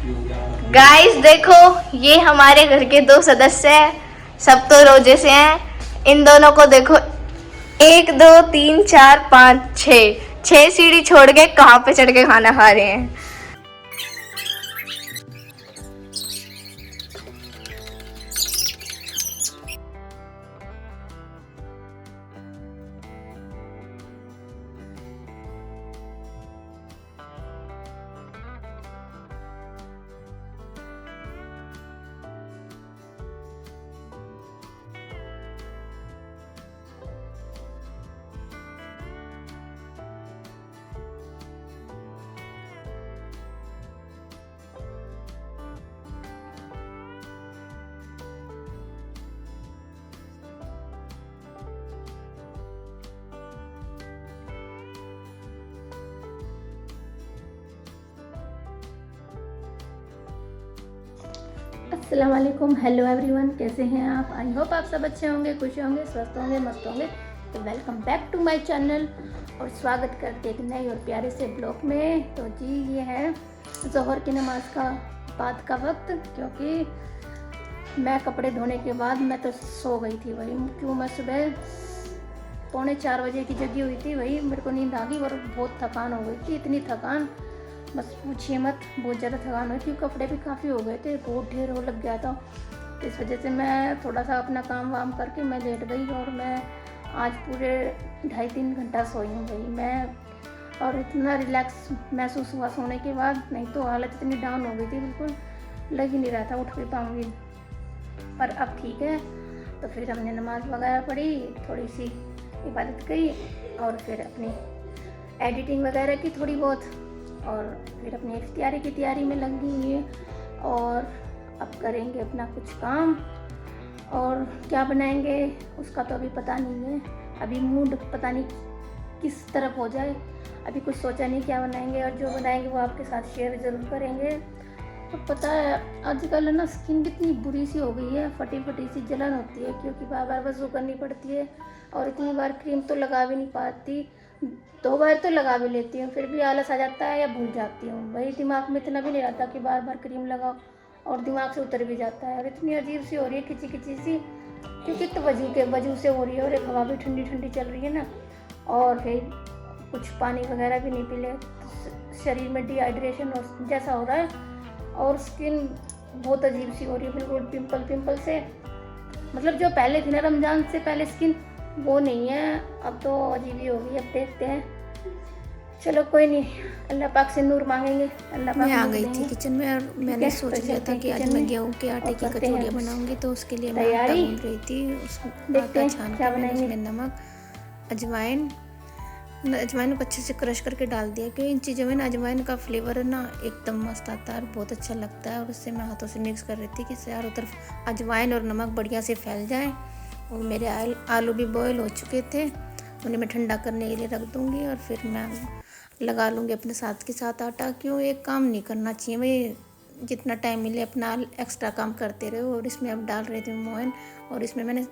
Guys देखो, ये हमारे घर के दो सदस्य हैं। सब तो रोजे से हैं। इन दोनों को देखो, 1 2 3 4 5 6 6 सीढ़ी छोड़ के कहाँ पे चढ़ के खाना खा रहे हैं। अस्सलाम वालेकुम, हेलो एवरीवन, कैसे हैं आप? आई होप आप सब अच्छे होंगे, खुश होंगे, स्वस्थ होंगे, मस्त होंगे। तो welcome back to my channel और स्वागत करते एक नए और प्यारे से ब्लॉग में। तो जी ये है ज़ोहर की नमाज का बाद का वक्त, क्योंकि मैं कपड़े धोने के बाद मैं तो सो गई थी। वही क्यों, मैं सुबह 3:45 बजे की जगी हुई थी। वही मेरे को नींद आ गई और बहुत थकान हो गई थी, इतनी थकान बस पूछिए मत। बहुत ज़्यादा थकान हुई थी, कपड़े भी काफ़ी हो गए थे, बहुत ढेर हो लग गया था। इस वजह से मैं थोड़ा सा अपना काम वाम करके मैं लेट गई और मैं आज पूरे 2.5-3 घंटा सोई हूँ भाई मैं। और इतना रिलैक्स महसूस हुआ सोने के बाद, नहीं तो हालत इतनी डाउन हो गई थी, बिल्कुल लग ही नहीं रहा था उठ भी पाऊँगी। पर अब ठीक है। तो फिर हमने नमाज़ वगैरह पढ़ी, थोड़ी सी इबादत की और फिर अपनी एडिटिंग वगैरह की थोड़ी बहुत, और फिर अपनी इफ्तियारी की तैयारी में लग गई है। और अब करेंगे अपना कुछ काम, और क्या बनाएंगे उसका तो अभी पता नहीं है। अभी मूड पता नहीं किस तरफ हो जाए, अभी कुछ सोचा नहीं क्या बनाएंगे, और जो बनाएंगे वो आपके साथ शेयर ज़रूर करेंगे। तो पता है आजकल ना स्किन कितनी बुरी सी हो गई है, फटी फटी सी जलन होती है, क्योंकि बार बार वज़ू करनी पड़ती है और इतनी बार क्रीम तो लगा भी नहीं पाती। 2 बार तो लगा भी लेती हूँ, फिर भी आलस आ जाता है या भूल जाती हूँ। वही दिमाग में इतना भी नहीं रहता कि बार बार क्रीम लगाओ, और दिमाग से उतर भी जाता है। और इतनी अजीब सी हो रही है, खिंची खिंची सी, क्योंकि तो वजह से हो रही है। और एक हवा भी ठंडी ठंडी चल रही है ना, और फिर कुछ पानी वगैरह भी नहीं पी ले, तो शरीर में डिहाइड्रेशन जैसा हो रहा है। और स्किन बहुत अजीब सी हो रही है, बिल्कुल पिंपल पिंपल से। मतलब जो पहले थी ना रमज़ान से पहले स्किन, वो नहीं है, अब तो अजीब ही हो गई। अब देखते हैं, चलो कोई नहीं, अल्लाह पाक से नूर मांगेंगे। अल्लाह पाक मैं आ गई थी किचन में और मैंने सोच लिया था कि आज मैं गेहूँ के आटे की कचौड़ियाँ बनाऊंगी। तो उसके लिए मैं आटा गूंद रही थी। आटा छान कर मैंने उसमें नमक, अजवाइन को अच्छे से क्रश करके डाल दिया, क्योंकि इन चीज़ों में ना अजवाइन का फ्लेवर ना एकदम मस्त आता है और बहुत अच्छा लगता है। और उससे मैं हाथों से मिक्स कर रही थी कि चारों तरफ अजवाइन और नमक बढ़िया से फैल जाए। और मेरे आलू भी बॉयल हो चुके थे, उन्हें मैं ठंडा करने के लिए रख दूँगी और फिर मैं लगा लूँगी अपने साथ के साथ आटा। क्यों, एक काम नहीं करना चाहिए भाई, जितना टाइम मिले अपना एक्स्ट्रा काम करते रहो। और इसमें अब डाल रहे थे मोइन, और इसमें मैंने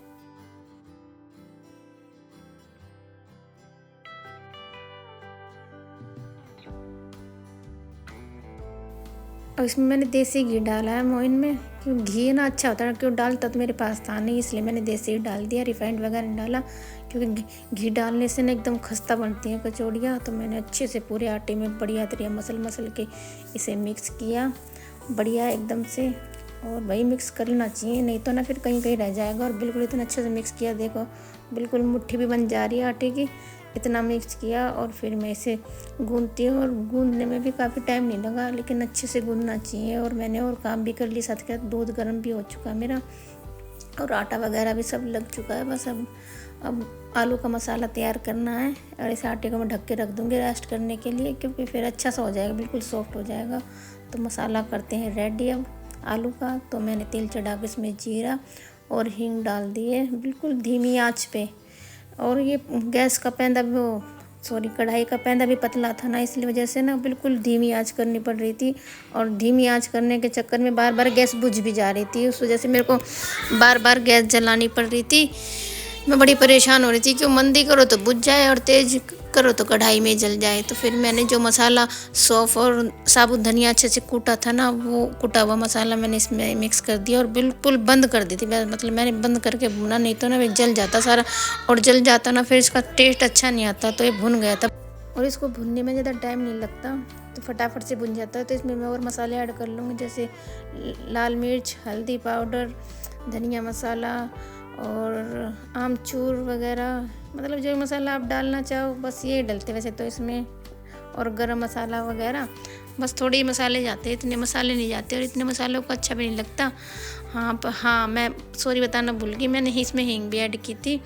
देसी घी डाला है मोइन में। क्यों, घी ना अच्छा होता है, क्यों डालता तो मेरे पास था नहीं, इसलिए मैंने देसी घी डाल दिया, रिफाइंड वगैरह नहीं डाला। क्योंकि घी डालने से ना एकदम खस्ता बनती हैं कचौड़ियाँ। तो मैंने अच्छे से पूरे आटे में बढ़िया तरीके मसल के इसे मिक्स किया बढ़िया एकदम से। और वही मिक्स कर लेना चाहिए, नहीं तो ना फिर कहीं कहीं रह जाएगा। और बिल्कुल इतना अच्छे से मिक्स किया, देखो बिल्कुल मुट्ठी भी बन जा रही है आटे की, इतना मिक्स किया। और फिर मैं इसे गूंदती हूँ, और गूंदने में भी काफ़ी टाइम नहीं लगा, लेकिन अच्छे से गूंदना चाहिए। और मैंने और काम भी कर ली, साथ के साथ दूध गर्म भी हो चुका मेरा, और आटा वगैरह भी सब लग चुका है। बस अब आलू का मसाला तैयार करना है, और इस आटे को मैं ढक के रख दूँगी रेस्ट करने के लिए, क्योंकि फिर अच्छा सा हो जाएगा, बिल्कुल सॉफ्ट हो जाएगा। तो मसाला करते हैं रेडी अब आलू का। तो मैंने तेल चढ़ा के इसमें जीरा और हींग डाल दिए, बिल्कुल धीमी आंच पे। और ये गैस का पैंदा कढ़ाई का पैंदा भी पतला था ना, इसलिए वजह से ना बिल्कुल धीमी आंच करनी पड़ रही थी। और धीमी आंच करने के चक्कर में बार बार गैस बुझ भी जा रही थी, उस वजह से मेरे को बार बार गैस जलानी पड़ रही थी। मैं बड़ी परेशान हो रही थी, क्यों मंदी करो तो बुझ जाए और तेज़ करो तो कढ़ाई में जल जाए। तो फिर मैंने जो मसाला सौंफ और साबुत धनिया अच्छे से कूटा था ना, वो कूटा हुआ मसाला मैंने इसमें मिक्स कर दिया और बिल्कुल बंद कर दी थी। मतलब मैंने बंद करके भुना, नहीं तो ना वे जल जाता सारा, और जल जाता ना फिर इसका टेस्ट अच्छा नहीं आता। तो ये भुन गया था और इसको भुनने में ज़्यादा टाइम नहीं लगता, तो फटाफट से भुन जाता है। तो इसमें मैं और मसाले ऐड कर लूँगी, जैसे लाल मिर्च, हल्दी पाउडर, धनिया मसाला और आमचूर वगैरह, मतलब जो मसाला आप डालना चाहो बस ये डलते वैसे तो इसमें, और गरम मसाला वगैरह। बस थोड़े ही मसाले जाते हैं, इतने मसाले नहीं जाते, और इतने मसालों को अच्छा भी नहीं लगता। हाँ मैं सॉरी बताना भूल गई, मैंने इसमें हींग भी ऐड की थी।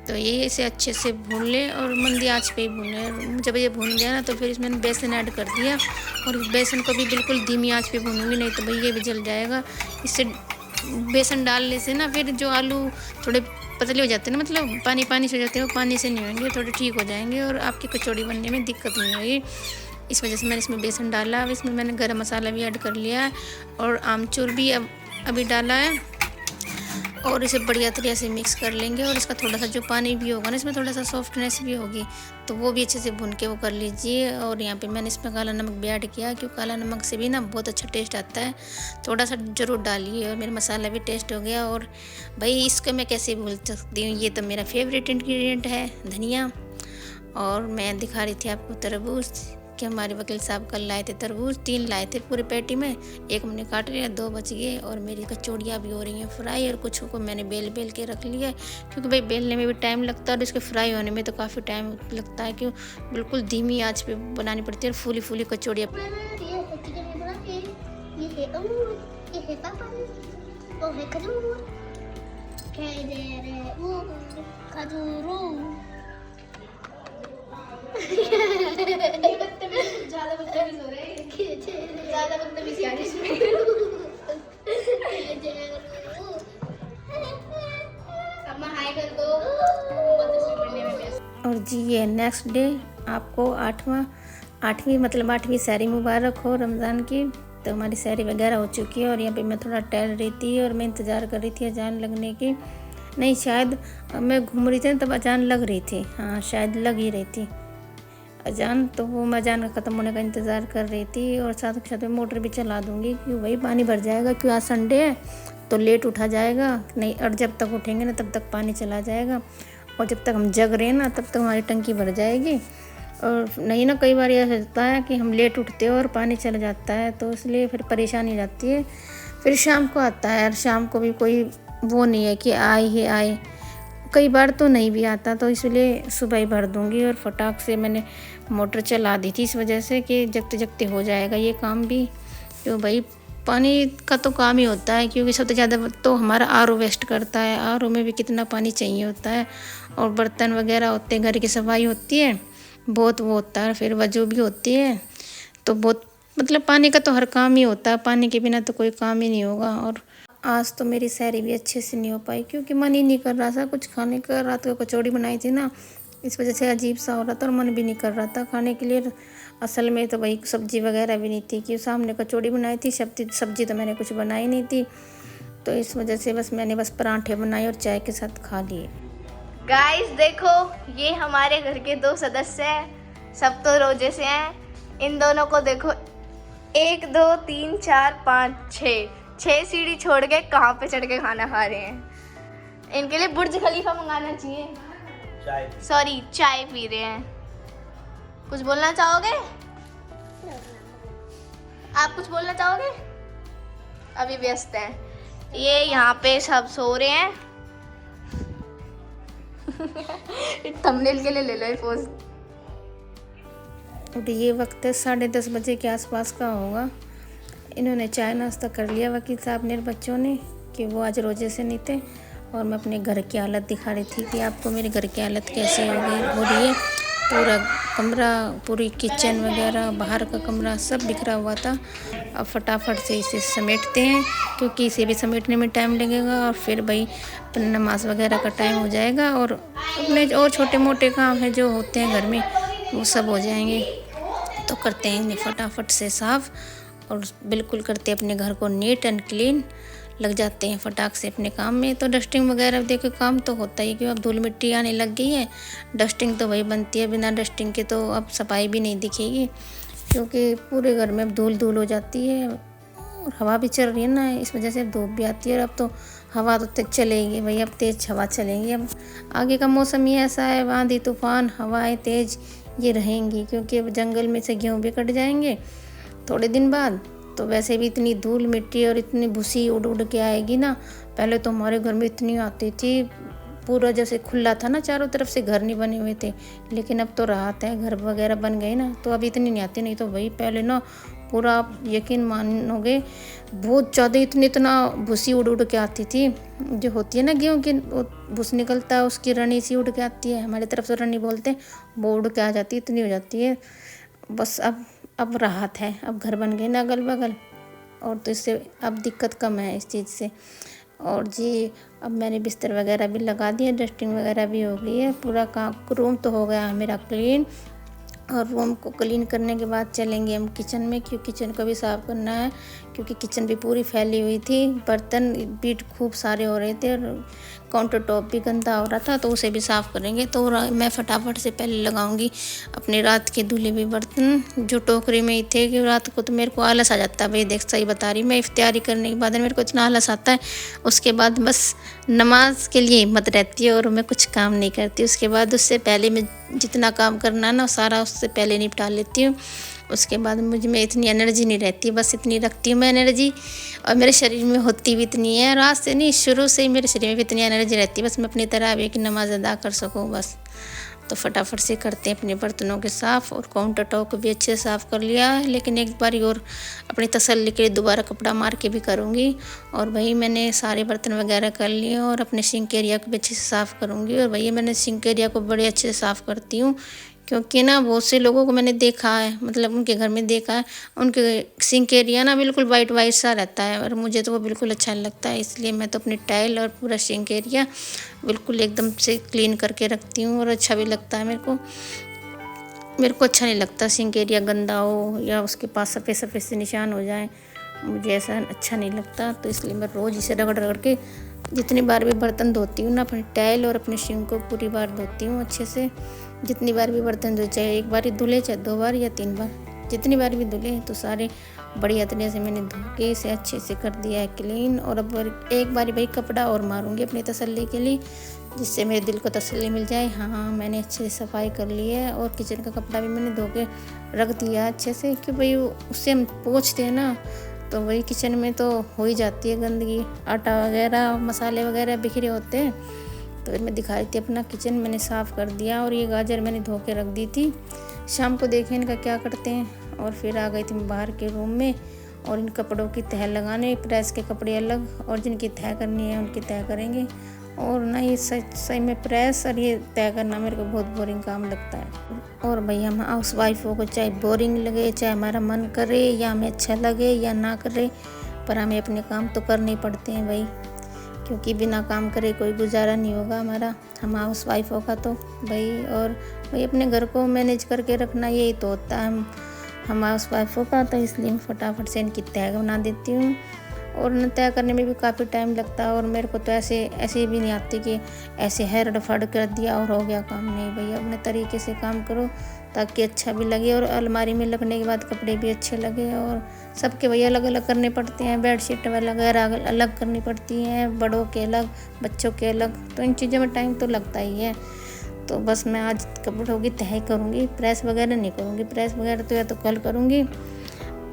तो ये इसे अच्छे से भून ले और मंदी आंच पे ही भूने। जब ये भून गया ना तो फिर इसमें बेसन ऐड कर दिया, और बेसन को भी बिल्कुल धीमी आंच पे भूनूंगी, नहीं तो भाई ये भी जल जाएगा। इससे बेसन डालने से ना फिर जो आलू थोड़े पतले हो जाते हैं ना, मतलब पानी पानी से हो जाते हैं, वो पानी से नहीं होंगे, थोड़े ठीक हो जाएंगे और आपकी कचौड़ी बनने में दिक्कत नहीं होगी। इस वजह से मैंने इसमें बेसन डाला। अब इसमें मैंने गरम मसाला भी ऐड कर लिया है और आमचूर भी अभी डाला है, और इसे बढ़िया तरीके से मिक्स कर लेंगे। और इसका थोड़ा सा जो पानी भी होगा ना, इसमें थोड़ा सा सॉफ्टनेस भी होगी, तो वो भी अच्छे से भून के वो कर लीजिए। और यहाँ पे मैंने इसमें काला नमक भी ऐड किया, क्योंकि काला नमक से भी ना बहुत अच्छा टेस्ट आता है, थोड़ा सा ज़रूर डालिए। और मेरा मसाला भी टेस्ट हो गया। और भाई इसको मैं कैसे भूल सकती हूँ, ये तो मेरा फेवरेट इंग्रेडिएंट है, धनिया। और मैं दिखा रही थी आपको तरबूज, कि हमारे वकील साहब कल लाए थे तरबूज, 3 लाए थे पूरे पेटी में, 1 हमने काट लिया, 2 बच गए। और मेरी कचौड़ियाँ भी हो रही हैं फ्राई, और कुछ को मैंने बेल के रख लिया, क्योंकि भाई बेलने में भी टाइम लगता है और इसके फ्राई होने में तो काफ़ी टाइम लगता है, क्यों बिल्कुल धीमी आंच पे बनानी पड़ती है। और फूली फूली कचौड़ियाँ। और जी ये नेक्स्ट डे आपको आठवीं सहरी मुबारक हो रमज़ान की। तो हमारी सहरी वगैरह हो चुकी है, और यहाँ पे मैं थोड़ा टहल रही थी और मैं इंतज़ार कर रही थी अजान लगने की। नहीं, शायद मैं घूम रही थी तब अजान लग रही थी, हाँ शायद लग ही रही थी अजान। तो वो मैं अजान का ख़त्म होने का इंतज़ार कर रही थी, और साथ के साथ में मोटर भी चला दूँगी, क्योंकि वही पानी भर जाएगा, क्योंकि आज संडे है तो लेट उठा जाएगा नहीं, और जब तक उठेंगे ना तब तक पानी चला जाएगा, और जब तक हम जग रहे हैं ना तब तक हमारी टंकी भर जाएगी। और नहीं ना, कई बार ऐसा होता है कि हम लेट उठते हैं और पानी चला जाता है, तो इसलिए फिर परेशानी जाती है। फिर शाम को आता है, और शाम को भी कोई वो नहीं है कि आए, कई बार तो नहीं भी आता, तो इसलिए सुबह ही भर दूँगी। और फटाक से मैंने मोटर चला दी थी, इस वजह से कि जगते जगते हो जाएगा ये काम भी, क्यों भाई पानी का तो काम ही होता है, क्योंकि सबसे ज़्यादा तो हमारा आरओ वेस्ट करता है। आरओ में भी कितना पानी चाहिए होता है, और बर्तन वगैरह होते हैं, घर की सफाई होती है, बहुत वो होता है, फिर वजू भी होती है, तो बहुत मतलब पानी का तो हर काम ही होता है, पानी के बिना तो कोई काम ही नहीं होगा। और आज तो मेरी सहरी भी अच्छे से नहीं हो पाई, क्योंकि मन ही नहीं कर रहा था कुछ खाने का। रात को कचौड़ी बनाई थी ना, इस वजह से अजीब सा हो रहा था और मन भी नहीं कर रहा था खाने के लिए। असल में तो वही सब्जी वगैरह भी नहीं थी, कि सामने कचौड़ी बनाई थी, सब्जी तो मैंने कुछ बनाई नहीं थी, तो इस वजह से मैंने बस पराठे बनाए और चाय के साथ खा लिए। गाइस देखो, ये हमारे घर के 2 सदस्य हैं, सब तो रोजे से हैं। इन दोनों को देखो, 1 2 3 4 5 6 सीढ़ी छोड़ के कहाँ पे चढ़ के खाना खा रहे हैं। इनके लिए बुर्ज खलीफा मंगाना चाहिए। चाय पी रहे हैं। कुछ बोलना चाहोगे? आप कुछ बोलना चाहोगे? अभी व्यस्त हैं ये, यहाँ पे सब सो रहे हैं। थंबनेल के लिए ले लो ये पोज। और ये वक्त है 10:30 बजे के आसपास का होगा। इन्होंने चाय नाश्ता कर लिया वकील साहब ने, बच्चों ने, कि वो आज रोजे से नहीं थे। और मैं अपने घर की हालत दिखा रही थी कि आपको मेरे घर की हालत कैसे हो रही है। पूरा कमरा, पूरी किचन वगैरह, बाहर का कमरा सब बिखरा हुआ था। अब फटाफट से इसे समेटते हैं, क्योंकि इसे भी समेटने में टाइम लगेगा, और फिर भाई नमाज वगैरह का टाइम हो जाएगा, और अपने और छोटे मोटे काम हैं जो होते हैं घर में वो सब हो जाएंगे। तो करते हैं इन्हें फटाफट से साफ़, और बिल्कुल करते अपने घर को नीट एंड क्लीन। लग जाते हैं फटाक से अपने काम में। तो डस्टिंग वगैरह देखो काम तो होता ही, क्योंकि अब धूल मिट्टी आने लग गई है, डस्टिंग तो वही बनती है, बिना डस्टिंग के तो अब सफाई भी नहीं दिखेगी, क्योंकि पूरे घर में अब धूल धूल हो जाती है। और हवा भी चल रही है ना, इस वजह से धूप भी आती है। और अब तो हवा तो तक चलेगी भाई, अब तेज़ हवा चलेंगी। अब आगे का मौसम ही ऐसा है, आंधी तूफान हवाएं तेज़ ये रहेंगी, क्योंकि अब जंगल में से गेहूँ भी कट जाएंगे थोड़े दिन बाद। तो वैसे भी इतनी धूल मिट्टी और इतनी भूसी उड़ उड़ के आएगी ना। पहले तो हमारे घर में इतनी आती थी, पूरा जैसे खुला था ना, चारों तरफ से घर नहीं बने हुए थे, लेकिन अब तो राहत है, घर वगैरह बन गए ना, तो अब इतनी नहीं आती। नहीं तो वही पहले ना पूरा आप यकीन मानोगे बहुत ज़्यादा इतना भूसी उड़ उड़ के आती थी, जो होती है ना गेहूँ की भूस निकलता है उसकी रनी सी उड़ के आती है, हमारी तरफ से रनी बोलते हैं, वो उड़ के आ जाती है, इतनी हो जाती है। बस अब राहत है, अब घर बन गए ना अगल बगल, और तो इससे अब दिक्कत कम है इस चीज़ से। और जी अब मैंने बिस्तर वगैरह भी लगा दिया, डस्टिंग वगैरह भी हो गई है, पूरा काम रूम तो हो गया है मेरा क्लीन। और रूम को क्लीन करने के बाद चलेंगे हम किचन में, क्योंकि किचन को भी साफ़ करना है, क्योंकि किचन भी पूरी फैली हुई थी, बर्तन भी खूब सारे हो रहे थे और काउंटर टॉप भी गंदा हो रहा था, तो उसे भी साफ़ करेंगे। तो मैं फटाफट से पहले लगाऊंगी अपने रात के धुले हुए बर्तन जो टोकरी में ही थे, कि रात को तो मेरे को आलस आ जाता है भाई, देख सही बता रही मैं, इफ्तियारी करने के बाद मेरे को इतना आलस आता है, उसके बाद बस नमाज के लिए हिम्मत रहती है और मैं कुछ काम नहीं करती। उसके बाद उससे पहले मैं जितना काम करना ना सारा उससे पहले निपटा लेती हूँ। उसके बाद मुझ में इतनी एनर्जी नहीं रहती, बस इतनी रखती हूँ मैं एनर्जी, और मेरे शरीर में होती भी इतनी है, रात से नहीं शुरू से ही मेरे शरीर में भी इतनी एनर्जी रहती है, बस मैं अपनी तरावीह की नमाज़ अदा कर सकूँ बस। तो फटाफट से करते हैं अपने बर्तनों के साफ़, और काउंटर टॉप को भी अच्छे से साफ़ कर लिया, लेकिन एक बार और अपनी तसल्ली के लिए दोबारा कपड़ा मार के भी करूँगी। और वही मैंने सारे बर्तन वगैरह कर लिए, और अपने सिंक एरिया को भी अच्छे से साफ़ करूँगी। और वही मैंने सिंक एरिया को बड़े अच्छे से साफ़ करती हूँ, क्योंकि ना बहुत से लोगों को मैंने देखा है, मतलब उनके घर में देखा है, उनके सिंक एरिया ना बिल्कुल वाइट वाइट सा रहता है, और मुझे तो वो बिल्कुल अच्छा नहीं लगता है। इसलिए मैं तो अपनी टाइल और पूरा सिंक एरिया बिल्कुल एकदम से क्लीन करके रखती हूँ, और अच्छा भी लगता है मेरे को अच्छा नहीं लगता सिंक एरिया गंदा हो या उसके पास सफ़ेद सफ़ेद से निशान हो जाए, मुझे ऐसा अच्छा नहीं लगता। तो इसलिए मैं रोज़ इसे रगड़ रगड़ के जितनी बार भी बर्तन धोती हूँ ना, अपनी टाइल और अपने सिंक को पूरी बार धोती हूँ अच्छे से। जितनी बार भी बर्तन धो, चाहे एक बार ही धुले चाहे 2 बार या 3 बार, जितनी बार भी धुले, तो सारे बढ़िया तरह से मैंने धो के इसे अच्छे से कर दिया है क्लीन। और अब एक बार भाई कपड़ा और मारूंगी अपनी तसल्ली के लिए, जिससे मेरे दिल को तसल्ली मिल जाए, हाँ मैंने अच्छे से सफाई कर ली है। और किचन का कपड़ा भी मैंने धो के रख दिया अच्छे से, क्योंकि भाई उससे हम पोंछते हैं ना, तो वही किचन में तो हो ही जाती है गंदगी, आटा वगैरह मसाले वगैरह बिखरे होते हैं। तो फिर मैं दिखा रही थी अपना किचन मैंने साफ़ कर दिया। और ये गाजर मैंने धो के रख दी थी, शाम को देखें इनका क्या करते हैं। और फिर आ गई थी मैं बाहर के रूम में, और इन कपड़ों की तह लगाने, प्रेस के कपड़े अलग और जिनकी तह करनी है उनकी तह करेंगे। और ना ये सही में प्रेस और ये तय करना मेरे को बहुत बोरिंग काम लगता है। और भाई हम हाउस वाइफों को चाहे बोरिंग लगे, चाहे हमारा मन करे या हमें अच्छा लगे या ना करे, पर हमें अपने काम तो करने ही पड़ते हैं भाई, क्योंकि बिना काम करे कोई गुजारा नहीं होगा हमारा, हम हाउस वाइफों का तो भाई। और भाई अपने घर को मैनेज करके रखना यही तो होता है हम हाउस वाइफों का। तो इसलिए मैं फटाफट से इनकी तय बना देती हूँ, और न तय करने में भी काफ़ी टाइम लगता है। और मेरे को तो ऐसे भी नहीं आती कि ऐसे हेड फड़ कर दिया और हो गया काम, नहीं भैया, अपने तरीके से काम करो ताकि अच्छा भी लगे, और अलमारी में लगने के बाद कपड़े भी अच्छे लगे। और सबके भैया अलग अलग करने पड़ते हैं, बेडशीट वगैरह अलग करनी पड़ती हैं, बड़ों के अलग बच्चों के अलग, तो इन चीज़ों में टाइम तो लगता ही है। तो बस मैं आज कपड़ों की तय करूँगी, प्रेस वगैरह नहीं करूँगी, प्रेस वगैरह तो या तो कल करूँगी,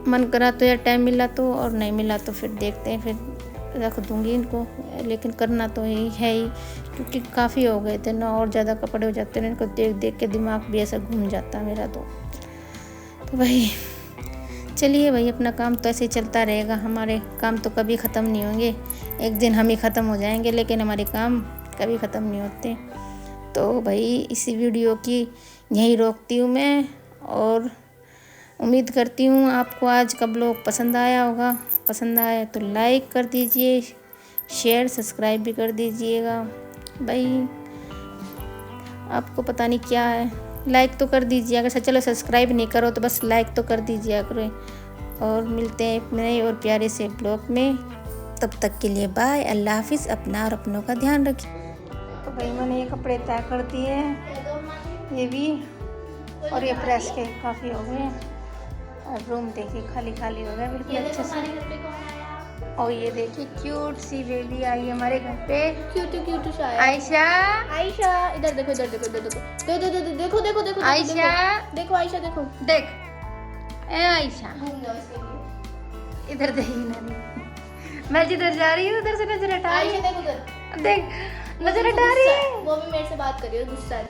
मन करा तो, या टाइम मिला तो, और नहीं मिला तो फिर देखते हैं, फिर रख दूँगी इनको। लेकिन करना तो यही है ही, क्योंकि काफ़ी हो गए थे ना, और ज़्यादा कपड़े हो जाते हैं, इनको देख देख के दिमाग भी ऐसा घूम जाता है मेरा तो भाई चलिए भाई, अपना काम तो ऐसे ही चलता रहेगा, हमारे काम तो कभी ख़त्म नहीं होंगे, एक दिन हम ही ख़त्म हो जाएंगे, लेकिन हमारे काम कभी ख़त्म नहीं होते। तो भाई इसी वीडियो की यहीं रोकती हूँ मैं, और उम्मीद करती हूँ आपको आज का ब्लॉग पसंद आया होगा। पसंद आया तो लाइक कर दीजिए, शेयर सब्सक्राइब भी कर दीजिएगा भाई। आपको पता नहीं क्या है, लाइक तो कर दीजिए, अगर चलो सब्सक्राइब नहीं करो तो बस लाइक तो कर दीजिए करो। और मिलते हैं एक नए और प्यारे से ब्लॉग में, तब तक के लिए बाय, अल्लाह हाफिज़। अपना और अपनों का ध्यान रखिए। तो भाई मैंने ये कपड़े तय कर दिए हैं, ये भी, और ये प्रेस के काफ़ी हो गए हैं। और रूम देखिए खाली खाली हो गया बिल्कुल अच्छे से। और ये देखिए क्यूट सी बेबी आई है हमारे घर पे। क्यूट सा है। आयशा, आयशा इधर देखो, इधर देखो, इधर देखो, देखो देखो देखो आयशा, देखो आयशा देखो, देख ए आयशा, इधर देख ना, मैं जिधर जा रही हूँ उधर से नजर हटा रही आयशा है। देखो उधर, देख नजर हटा रही है। वो भी मेरे से बात कर रही है, गुस्सा है।